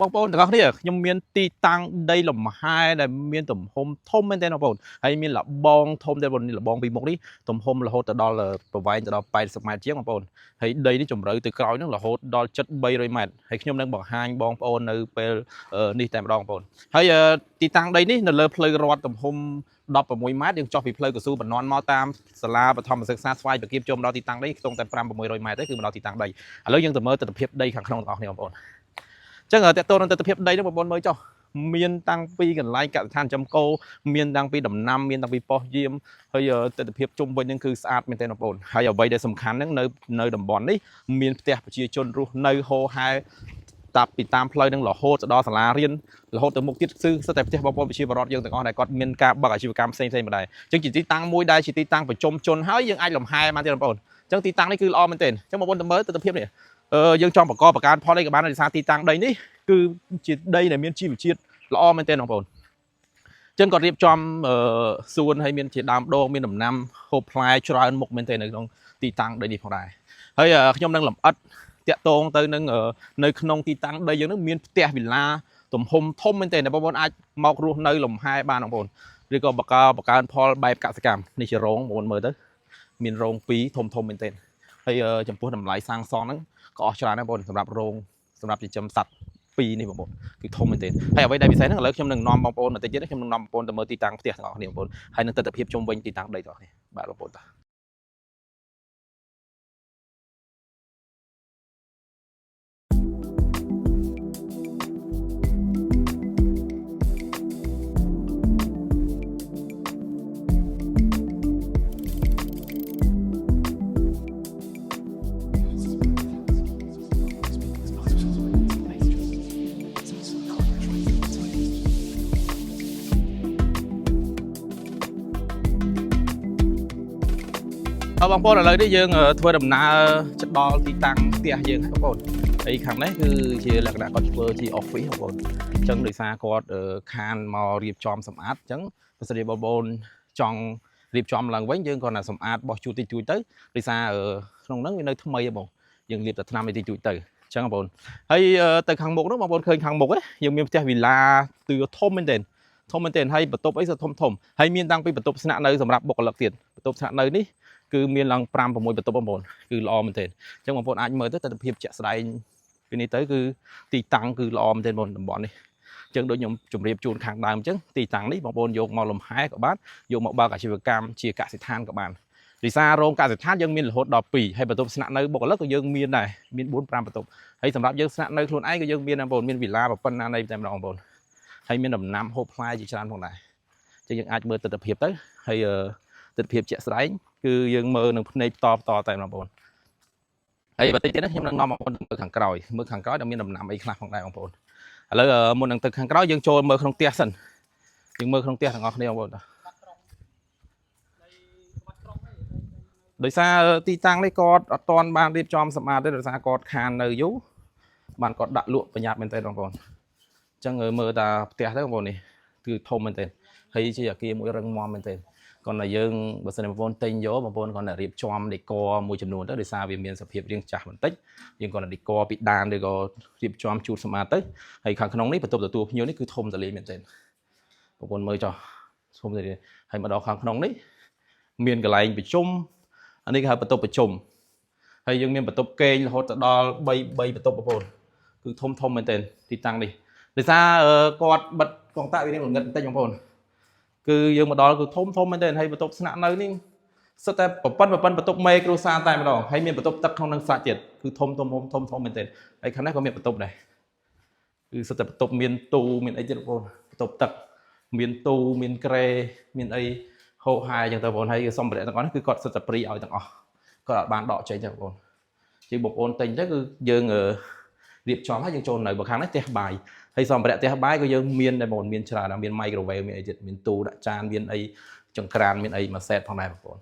បងប្អូនទាំងអស់គ្នាខ្ញុំមានទីតាំងដីលំហែដែលមានទំហំធំមែនទែនបងប្អូនហើយមានលបងធំដែរបងលបងពីមុខនេះទំហំរហូតទៅដល់ប្រវែងទៅដល់80ម៉ែត្រជាងបងប្អូនហើយដីនេះជម្រៅទៅក្រោយហ្នឹងរហូតដល់ជិត300ម៉ែត្រហើយខ្ញុំនឹងបង្ហាញបងប្អូននៅពេលនេះតែម្ដងបងប្អូនហើយទីតាំងដីនេះនៅលើផ្លូវរដ្ឋទំហំ16ម៉ែត្រយើងចុះពីផ្លូវកស៊ូបន្ទាន់មកតាមសាលាបឋមសិក្សាស្វាយប្រគៀបចូលមកដល់ទីតាំងដីខ្ទង់តែ5-600ម៉ែត្រទេគឺមកដល់ទីតាំងដីឥឡូវយើងទៅមើលទស្សនវិជ្ជាដីខាងក្នុងទាំងអស់គ្នាបងប្អូនចឹងតើតើនឹងទស្សនវិជ្ជាដីនេះបងប្អូនមើលចុះមានតាំងពីកន្លែងកសិដ្ឋានចំកោមានតាំងពីដំណាំមានតាំងពីប៉ុស្តិ៍យាមហើយទស្សនវិជ្ជាជុំវិញហ្នឹងគឺស្អាតមែនទែនបងប្អូនហើយអ្វីដែលសំខាន់ហ្នឹងនៅតំបន់នេះមានផ្ទះប្រជាជនរស់នៅហូរហែតាប់ពីតាមផ្លូវហ្នឹងរហូតទៅដល់សាលារៀនរហូតទៅមុខទៀតគឺសិតតែផ្ទះបងប្អូនប្រជាពលរដ្ឋយើងទាំងអស់ដែលគាត់មានការបើកអាជីវកម្មផ្សេងៗម្ដែរអញ្ចឹងជាទីតាំងមួយដែលជាទីតាំងប្រជុំជនហើយយើងអាចលំហែបានទៀតបងប្អូនអញ្ចឹងទីតាំងនេះគឺល្អមែនទែនអញ្ចឹងបងប្អូនទៅមើលទស្សនវិជ្ជានេះយើងចង់បង្កបង្កើនផលអីក៏បានដោយសារទីតាំងដីនេះគឺជាដីដែលមានជីវជាតិល្អមែនទែនបងប្អូនចឹងគាត់រៀបចំសួនហើយមានជាដើមដងមានដំណាំហូបផ្លែច្រើនមុខមែនទែននៅក្នុងទីតាំងដីនេះផងដែរហើយខ្ញុំនឹងលម្អិតតាក់ទងទៅនឹងនៅក្នុងទីតាំងដីយើងនឹងមានផ្ទះវិឡាទំហំធំមែនទែនដែលបងប្អូនអាចមករស់នៅលំហែបានបងប្អូនឬក៏បង្កើនផលបែបកសិកម្មនេះជារោងបងប្អូនមើលទៅមានរោង2ធំមែនទែនហើយចំពោះតម្លៃសាងសង់ហ្នឹងក៏អស់ច្រើនដែរបងប្អូនសម្រាប់រោងសម្រាប់ចិញ្ចឹមសត្វ2នេះបងប្អូនគឺធំមែនទែនហើយអ្វីដែលពិសេសហ្នឹងឥឡូវខ្ញុំនឹងនាំបងប្អូនបន្តិចទៀតខ្ញុំនឹងនាំបងប្អូនទៅមើលទីតាំងផ្ទះទាំងអស់គ្នាបងប្អូនហើយនឹងទស្សនវិជ្ជាជុំវិញទីតាំងដីទាំងអស់គ្នាបាទបងប្អូនតាបងប្អូនឥឡូវនេះយើងធ្វើដំណើរទៅដល់ទីតាំងផ្ទះយើងហើយបងប្អូនហើយខាងនេះគឺជាលក្ខណៈគាត់ធ្វើជា office បងប្អូនអញ្ចឹងដោយសារគាត់ខានមករៀបចំសម្អាតអញ្ចឹងបើសិនជាបងប្អូនចង់រៀបចំឡើងវិញយើងគាត់ណាសម្អាតបោះជួតតិចតួចទៅដោយសារក្នុងហ្នឹងវានៅថ្មីបងយើងលាបតែថ្នាំតិចតួចទៅអញ្ចឹងបងប្អូនហើយទៅខាងមុខនោះបងប្អូនឃើញខាងមុខយើងមានផ្ទះវិឡាទឿធំមែនទែនហើយបន្ទប់អីក៏ធំហើយមានតាំងពីបន្ទប់ស្នាក់នៅសម្រាប់បុគ្គលិកទៀតបន្ទប់ស្នាក់នៅនេះគឺមានឡើង5-6បន្ទប់បងប្អូនគឺល្អមែនទែនអញ្ចឹងបងប្អូនអាចមើលទៅទស្សនវិជ្ជាជាក់ស្ដែងពីនេះទៅគឺទីតាំងគឺល្អមែនទែនបងតំបន់នេះអញ្ចឹងដូចខ្ញុំជម្រាបជូនខាងដើមអញ្ចឹងទីតាំងនេះបងប្អូនយកមកលំហែក៏បានយកមកបើកអាជីវកម្មជាកសិដ្ឋានក៏បានដោយសាររោងកសិដ្ឋានយើងមានរហូតដល់2ហើយបន្ទប់ស្នាក់នៅបុគ្គលិកក៏យើងមានដែរមាន4-5បន្ទប់ហើយសម្រាប់យើងស្នាក់នៅខ្លួនឯងក៏យើងមានបងប្អូនមានវិឡាប៉ុណ្ណានៃតែម្ដងបងប្អូនហើយមានដំណាំហូបផ្លែជាច្រើនផងដែរអញ្ចឹងយើងអាចមើលទស្សនវិជ្ជាទៅហើយទស្សនវិជ្ជាជាក់ស្ដែងគឺយើងមើលនឹងភ្នែកតតែបងប្អូនហើយបន្តិចទៀតខ្ញុំនឹងនាំបងប្អូនទៅខាងក្រោយដែលមានដំណាំអីខ្លះផងដែរបងប្អូនឥឡូវមុននឹងទៅខាងក្រោយយើងចូលមើលក្នុងផ្ទះសិនយើងមើលក្នុងផ្ទះទាំងអស់គ្នាបងប្អូនដោយសារទីតាំងនេះគាត់អត់ទាន់បានរៀបចំសម្អាតទេដោយសារគាត់ខាននៅយូរបានគាត់ដាក់លក់ប្រញាប់មែនទែនបងប្អូនអញ្ចឹងមើលតាផ្ទះទៅបងប្អូននេះគឺធំមែនទែនហើយជាអគារមួយរឹងមាំមែនទែនcòn là dương bữa sau này tên gió mà còn là điệp chom để co môi chấm nón tới để xa vì miền sập hiệp riêng chả vẫn tích nhưng còn là đi co bị đàn để có điệp chom chuột sầm tới hay khang nóng đấy bắt đầu từ nhiều đấy cứ thôm tại lấy miền tên còn mới cho thôm tại hay mà đó khang nóng đấy miền cái này bị chung anh ấy hay bắt đầu bị chùm hay dương miền bắt đầu kê là hốt đo bay bắt đầu bồn cứ thôm miền tên thì tăng đi để xa con bật con tại vì đây một ngân tay trong bồn cứ dương mà đó cứ thôm bên đây hayបន្ទប់ស្នាក់នៅនេះសិតតែប្រព័ន្ធបន្ទប់មេគ្រួសារតែម្ដងហើយមានបន្ទប់ទឹកក្នុងនឹងសាច់ទៀតគឺធំមែនទេហើយខាងនេះក៏មានបន្ទប់ដែរគឺសិតតែបន្ទប់មានទូមានអីទៀតបងប្អូនបន្ទប់ទឹកមានទូមានក្រែមានអីហូបហាយអញ្ចឹងទៅបងប្អូនហើយសម្ភារៈទាំងអស់នេះគឺគាត់សិតតែព្រីឲ្យទាំងអស់គាត់អត់បានដកចេញទេបងប្អូនជាបងប្អូនទិញទៅគឺយើងរៀបចំហើយយើងចូលនៅបើខាងនេះផ្ទះបាយហើយសម្ភារៈផ្ទះបាយក៏យើងមានដែរបងមានច្រើនមាន microwave មានអីទៀតមានទូដាក់ចានមានអីចង្ក្រានមានអីមួយសេតផងដែរបងប្អូន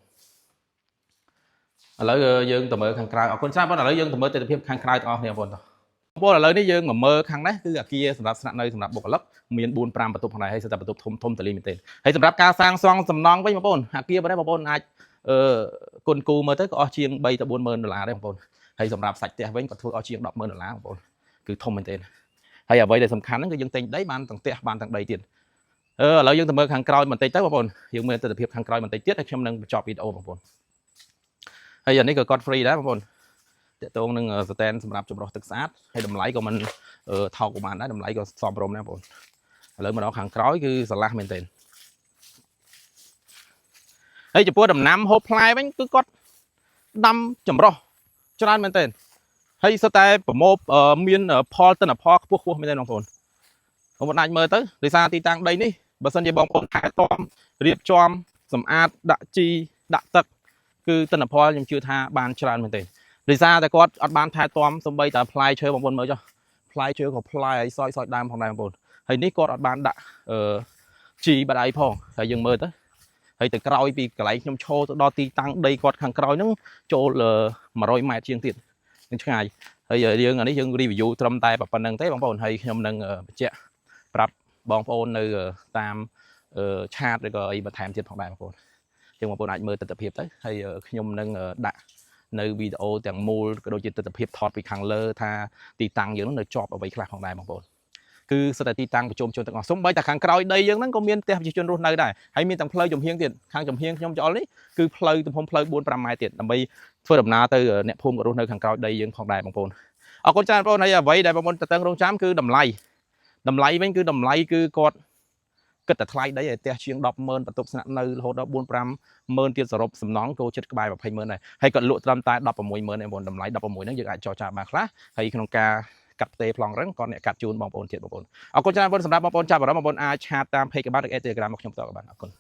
ឥឡូវយើងទៅមើលខាងក្រៅអរគុណច្រើនបងឥឡូវយើងទៅមើលទិដ្ឋភាពខាងក្រៅទាំងអស់គ្នាបងប្អូនឥឡូវនេះយើងមកមើលខាងនេះគឺអគារសម្រាប់ស្នាក់នៅសម្រាប់បុគ្គលិកមាន 4-5 បន្ទប់ផងដែរហើយសិតតែបន្ទប់ធំតលីមែនទេហើយសម្រាប់ការសាងសង់សំណង់វិញបងប្អូនអគារបងប្អូនអាចគុណគូមើលទៅក៏អស់ជាង$3 ទៅ$4,000ដែរបងប្អូនហើយសម្រាប់សាច់ផ្ទះវិញក៏ធ្វើអស់ជាង$10,000បងប្អូនគឺធំមែនទេ ហើយអ្វីដែលសំខាន់ហ្នឹងគឺយើងទិញដីបានទាំងផ្ទះបានទាំងដីទៀតឥឡូវយើងទៅមើលខាងក្រោយបន្តិចទៅបងប្អូនយើងមើលទស្សនវិជ្ជាខាងក្រោយបន្តិចទៀតហើយខ្ញុំនឹងបញ្ចប់វីដេអូបងប្អូនហើយអានេះក៏គាត់ free ដែរបងប្អូនតកតងនឹង stand សម្រាប់ចម្រោះទឹកស្អាតហើយតម្លៃក៏មិនថោកក៏បានដែរតម្លៃក៏សមរម្យដែរបងប្អូនឥឡូវមកដល់ខាងក្រោយគឺស្រឡះមែនទែនហើយចំពោះដំណាំហូបផ្លែវិញគឺគាត់ដាំចម្រោះច្រើនមែនទែនហើយសិតតែប្រមូលមានផលទិន្នផលខ្ពស់មែនទែនបងប្អូនអាចមើលទៅដោយសារទីតាំងដីនេះបើសិនជាបងប្អូនថែទាំរៀបចំសម្អាតដាក់ជីដាក់ទឹកគឺទិន្នផលខ្ញុំជឿថាបានច្រើនមែនទែនដោយសារតែគាត់អត់បានថែទាំសំបីតែផ្លែឈើបងប្អូនមើលចុះផ្លែឈើក៏ផ្លែឲ្យសយដើមផងដែរបងប្អូនហើយនេះគាត់អត់បានដាក់ជីបាត់អីផងហើយយើងមើលទៅហើយទៅក្រោយពីកន្លែងខ្ញុំឈរទៅដល់ទីតាំងដីគាត់ខាងក្រោយហ្នឹងចូល100 ម៉ែត្រជាងទៀតនឹងឆ្ងាយហើយយើងអានេះយើង review ត្រឹមតែប៉ុណ្្នឹងទេបងប្អូនហើយខ្ញុំនឹងបញ្ជាក់ប្រាប់បងប្អូននៅតាមឆាតឬក៏អីបន្ថែមទៀតផងដែរបងប្អូនចឹងបងប្អូនអាចមើលទស្សនវិជ្ជាទៅហើយខ្ញុំនឹងដាក់នៅវីដេអូទាំងមូលក៏ដូចជាទស្សនវិជ្ជាថតពីខាងលើថាទីតាំងយើងនៅជាប់អ្វីខ្លះផងដែរបងប្អូនគឺសិតតែទីតាំងប្រជុំជនទាំងអស់សូម្បីតែខាងក្រោយដីយើងហ្នឹងក៏មានផ្ទះប្រជាជនរស់នៅដែរហើយមានទាំងផ្លូវចំហៀងទៀតខាងចំហៀងខ្ញុំចោលនេះគឺផ្លូវទំហំផ្លូវ 4-5 ម៉ែត្រទៀតដើម្បីធ្វើដំណើរទៅអ្នកភូមិក៏រស់នៅខាងក្រោយដីយើងផងដែរបងប្អូនអរគុណច្រើនបងប្អូនហើយអ្វីដែលបងប្អូនតើតឹងរងចាំគឺតម្លៃវិញគឺតម្លៃគឺគាត់គិតតែថ្លៃដីឲ្យផ្ទះជាង 100000 បន្ទប់ស្នាក់នៅរហូតដល់ 4-5 ម៉ឺនទៀតសរុបសំណងចូលចិត្តក្បែរ 200,000 ដែរហើយគាត់លក់ត្រឹមតែ 16,000 ឯងបងតម្លៃ 16 ហ្នឹងយើងអាចចរចាបានខ្លះហើយក្នុងការកាត់ផ្ទេប្លង់រឹងគាត់អ្នកកាត់ជូនបងប្អូនទៀតបងប្អូនអរគុណច្រើនបងប្អូនសម្រាប់បងប្អូនចាប់អារម្មណ៍បងប្អូនអាចឆាតតាម page ក៏បានឬ Telegram របស់ខ្ញុំតក៏បានអរគុណ